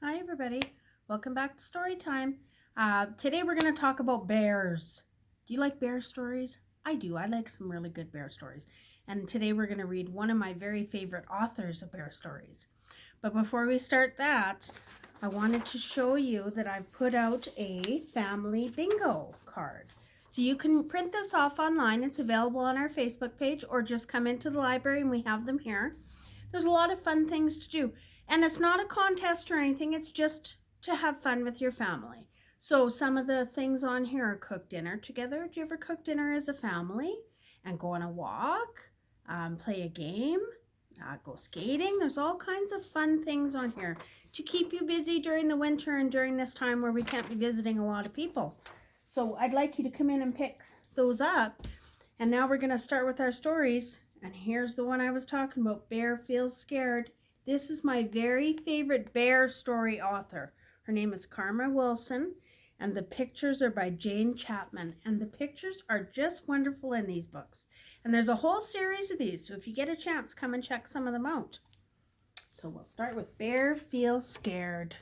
Hi everybody, welcome back to Storytime. Today we're going to talk about bears. Do you like bear stories? I do. I like some really good bear stories. And today we're going to read one of my very favorite authors of bear stories. But before we start that, I wanted to show you that I've put out a family bingo card. So you can print this off online. It's available on our Facebook page, or just come into the library and we have them here. There's a lot of fun things to do. And it's not a contest or anything. It's just to have fun with your family. So some of the things on here are cook dinner together. Do you ever cook dinner as a family and go on a walk, play a game, go skating? There's all kinds of fun things on here to keep you busy during the winter and during this time where we can't be visiting a lot of people. So I'd like you to come in and pick those up. And now we're going to start with our stories. And here's the one I was talking about, Bear Feels Scared. This is my very favorite bear story author. Her name is Karma Wilson, and the pictures are by Jane Chapman. And the pictures are just wonderful in these books. And there's a whole series of these, so if you get a chance, come and check some of them out. So we'll start with Bear Feels Scared.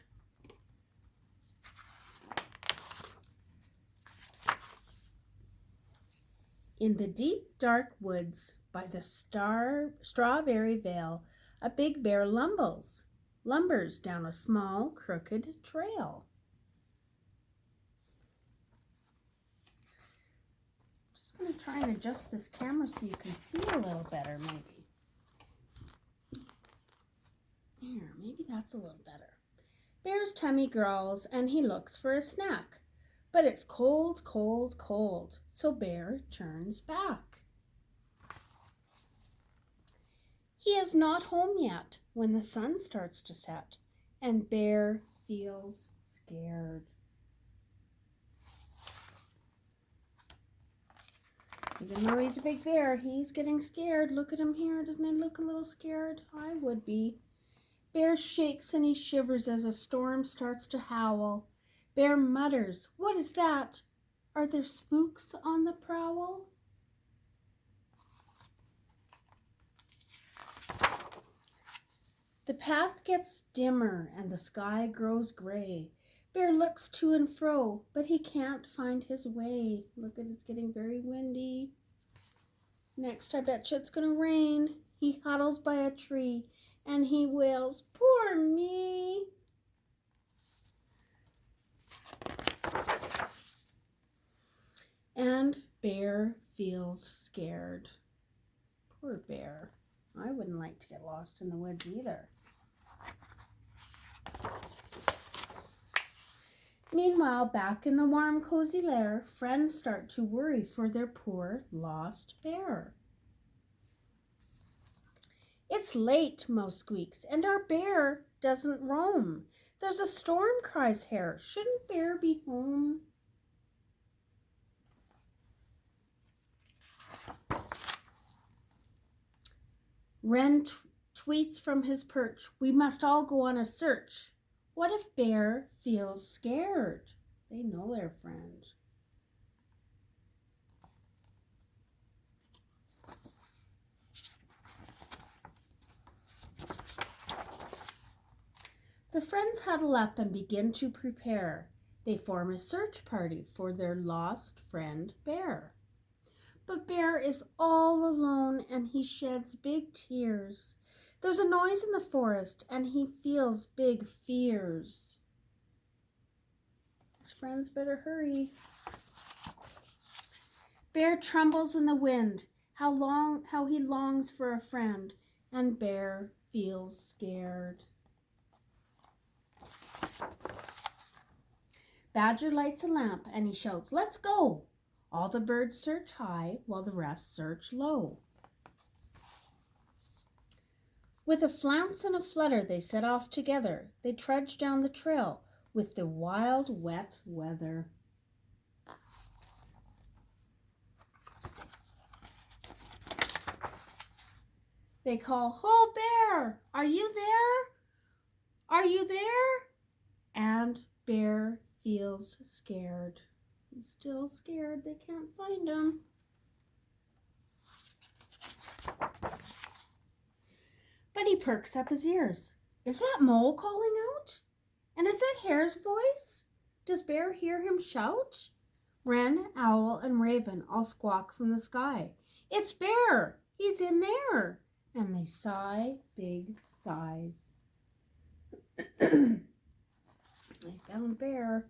In the deep, dark woods by the strawberry vale, a big bear lumbers down a small, crooked trail. Just going to try and adjust this camera so you can see a little better, maybe. There, maybe that's a little better. Bear's tummy growls and he looks for a snack. But it's cold, cold, cold, so Bear turns back. He is not home yet when the sun starts to set, and Bear feels scared. Even though he's a big bear, he's getting scared. Look at him here. Doesn't he look a little scared? I would be. Bear shakes and he shivers as a storm starts to howl. Bear mutters, "What is that? Are there spooks on the prowl?" The path gets dimmer and the sky grows gray. Bear looks to and fro, but he can't find his way. Look, it's getting very windy. Next, I bet you it's going to rain. He huddles by a tree and he wails, "Poor me." And Bear feels scared. Poor Bear. I wouldn't like to get lost in the woods either. Meanwhile, back in the warm, cozy lair, friends start to worry for their poor, lost bear. "It's late," Mo squeaks, "and our bear doesn't roam. There's a storm," cries Hare. "Shouldn't Bear be home?" Wren tweets from his perch, "We must all go on a search. What if Bear feels scared?" They know their friend. The friends huddle up and begin to prepare. They form a search party for their lost friend Bear. But Bear is all alone and he sheds big tears. There's a noise in the forest and he feels big fears. His friends better hurry. Bear trembles in the wind, how he longs for a friend, and Bear feels scared. Badger lights a lamp and he shouts, "Let's go!" All the birds search high while the rest search low. With a flounce and a flutter they set off together. They trudge down the trail with the wild, wet weather. They call, "Ho, Bear! Are you there? Are you there?" And Bear feels scared. He's still scared. They can't find him. But he perks up his ears. "Is that Mole calling out?" And is that Hare's voice? Does Bear hear him shout? Wren, Owl, and Raven all squawk from the sky. It's Bear! He's in there! And they sigh big sighs. They found Bear.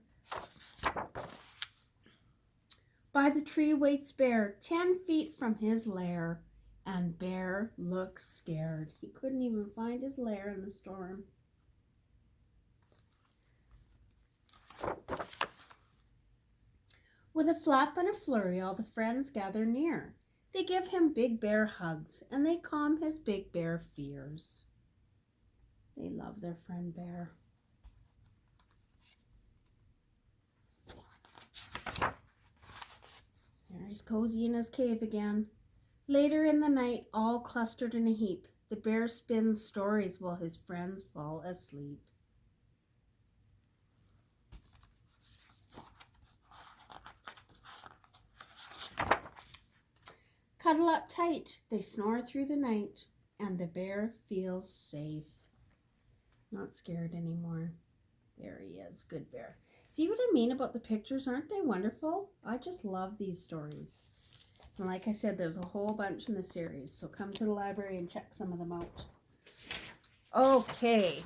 By the tree waits Bear, 10 feet from his lair. And Bear looks scared. He couldn't even find his lair in the storm. With a flap and a flurry, all the friends gather near. They give him big bear hugs, and they calm his big bear fears. They love their friend Bear. There he's cozy in his cave again. Later in the night, all clustered in a heap, the bear spins stories while his friends fall asleep. Cuddle up tight, they snore through the night, and the bear feels safe. Not scared anymore. There he is, good bear. See what I mean about the pictures? Aren't they wonderful? I just love these stories. And like I said, there's a whole bunch in the series, so come to the library and check some of them out. Okay.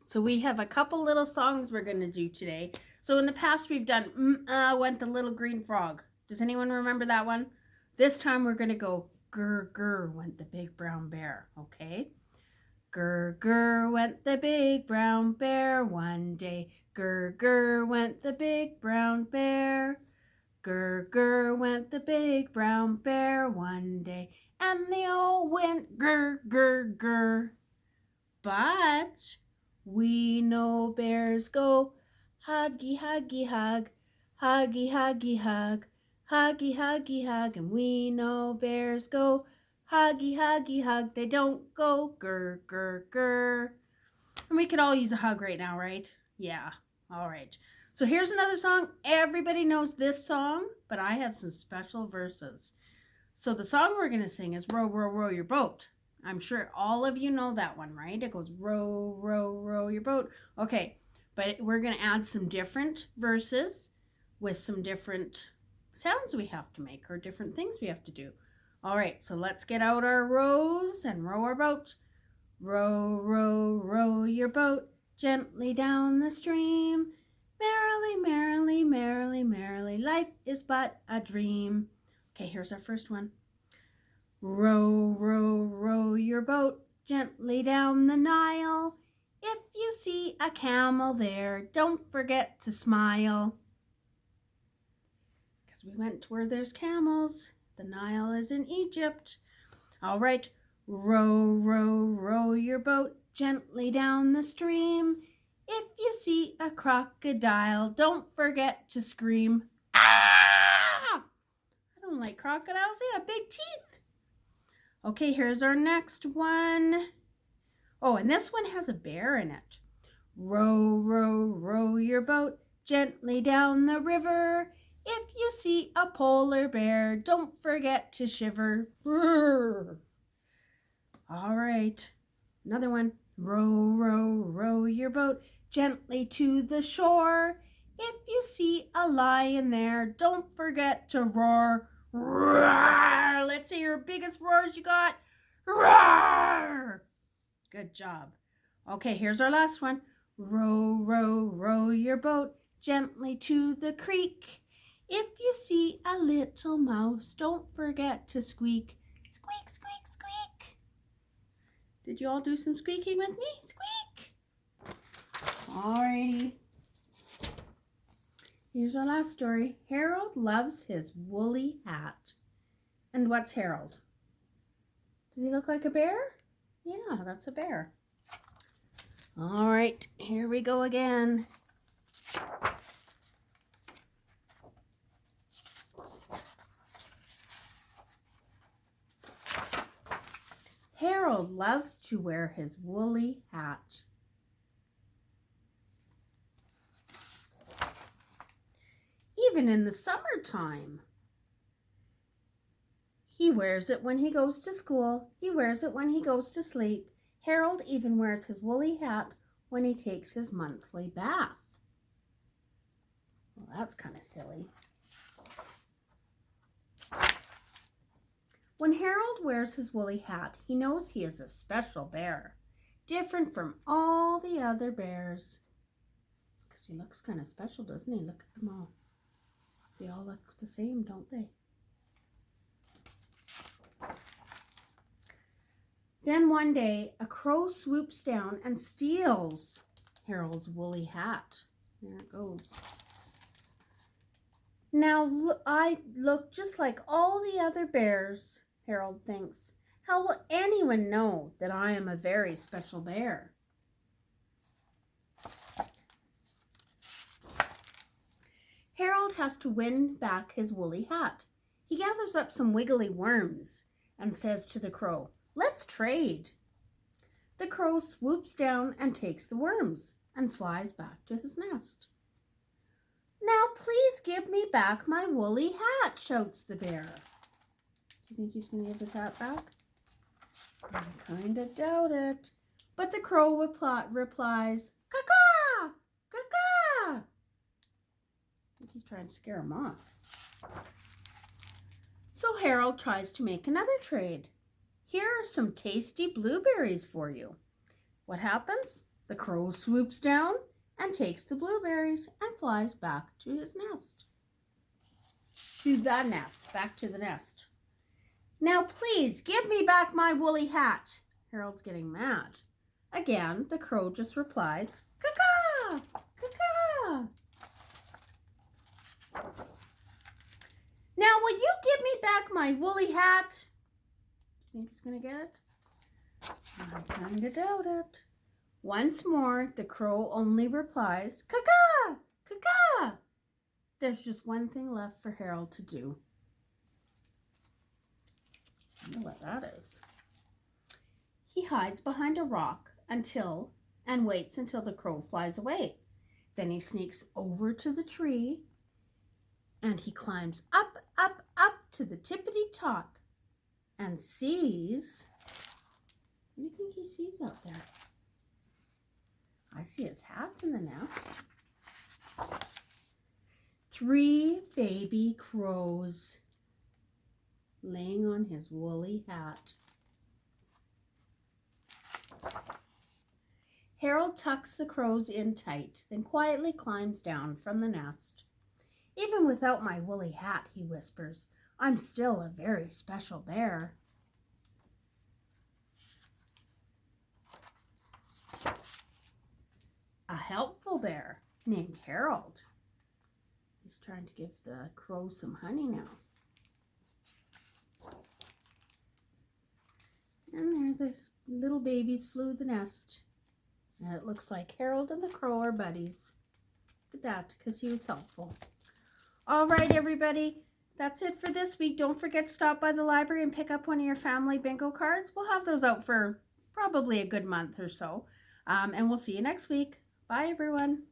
So we have a couple little songs we're going to do today. So in the past we've done went the little green frog. Does anyone remember that one? This time we're going to go grr, grr, went the big brown bear, okay? Grr, grr, went the big brown bear one day. Grr, grr, went the big brown bear. Grr, grr, went the big brown bear one day. And they all went grr, grr, grr. But we know bears go huggy, huggy, hug. Huggy, huggy, hug. Huggy, huggy, hug, and we know bears go huggy, huggy, hug. They don't go grr, grr, grr. And we could all use a hug right now, right? Yeah, all right. So here's another song. Everybody knows this song, but I have some special verses. So the song we're going to sing is Row, Row, Row Your Boat. I'm sure all of you know that one, right? It goes row, row, row your boat. Okay, but we're going to add some different verses with some different sounds we have to make or different things we have to do. All right, so let's get out our rows and row our boat. Row, row, row your boat gently down the stream. Merrily, merrily, merrily, merrily, life is but a dream. Okay, here's our first one. Row, row, row your boat gently down the Nile. If you see a camel there, don't forget to smile. We went to where there's camels. The Nile is in Egypt. All right. Row, row, row your boat gently down the stream. If you see a crocodile, don't forget to scream. Ah! I don't like crocodiles. They have big teeth. Okay, here's our next one. Oh, and this one has a bear in it. Row, row, row your boat gently down the river. If you see a polar bear, don't forget to shiver. Brrr. All right, another one. Row, row, row your boat gently to the shore. If you see a lion there, don't forget to roar. Roar. Let's see your biggest roars you got. Roar. Good job. Okay, here's our last one. Row, row, row your boat gently to the creek. If you see a little mouse, don't forget to squeak. Squeak, squeak, squeak. Did you all do some squeaking with me? Squeak. Alrighty. Here's our last story. Harold loves his woolly hat. And what's Harold? Does he look like a bear? Yeah, that's a bear. All right, here we go again. Harold loves to wear his woolly hat. Even in the summertime. He wears it when he goes to school. He wears it when he goes to sleep. Harold even wears his woolly hat when he takes his monthly bath. Well, that's kind of silly. When Harold wears his woolly hat, he knows he is a special bear, different from all the other bears. Because he looks kind of special, doesn't he? Look at them all. They all look the same, don't they? Then one day, a crow swoops down and steals Harold's woolly hat. There it goes. Now I look just like all the other bears, Harold thinks. How will anyone know that I am a very special bear? Harold has to win back his woolly hat. He gathers up some wiggly worms and says to the crow, "Let's trade." The crow swoops down and takes the worms and flies back to his nest. "Now please give me back my woolly hat," shouts the bear. Do you think he's going to give his hat back? I kind of doubt it. But the crow replies, "Caw-caw! Caw-caw!" I think he's trying to scare him off. So Harold tries to make another trade. "Here are some tasty blueberries for you." What happens? The crow swoops down and takes the blueberries and flies back to his nest. Back to the nest. "Now please give me back my woolly hat." Harold's getting mad. Again, the crow just replies, "Caw-caw! Caw-caw!" "Now will you give me back my woolly hat?" Do you think he's going to get it? I kind of doubt it. Once more, the crow only replies, "Caw-caw! Caw-caw!" There's just one thing left for Harold to do. I wonder what that is. He hides behind a rock and waits until the crow flies away. Then he sneaks over to the tree and he climbs up, up, up to the tippity top and sees, what do you think he sees out there? I see his hat in the nest. 3 baby crows laying on his woolly hat. Harold tucks the crows in tight, then quietly climbs down from the nest. "Even without my woolly hat," he whispers, "I'm still a very special bear." A helpful bear named Harold. He's trying to give the crow some honey now. And there the little babies flew the nest. And it looks like Harold and the crow are buddies. Look at that, because he was helpful. All right, everybody. That's it for this week. Don't forget to stop by the library and pick up one of your family bingo cards. We'll have those out for probably a good month or so. And we'll see you next week. Bye, everyone.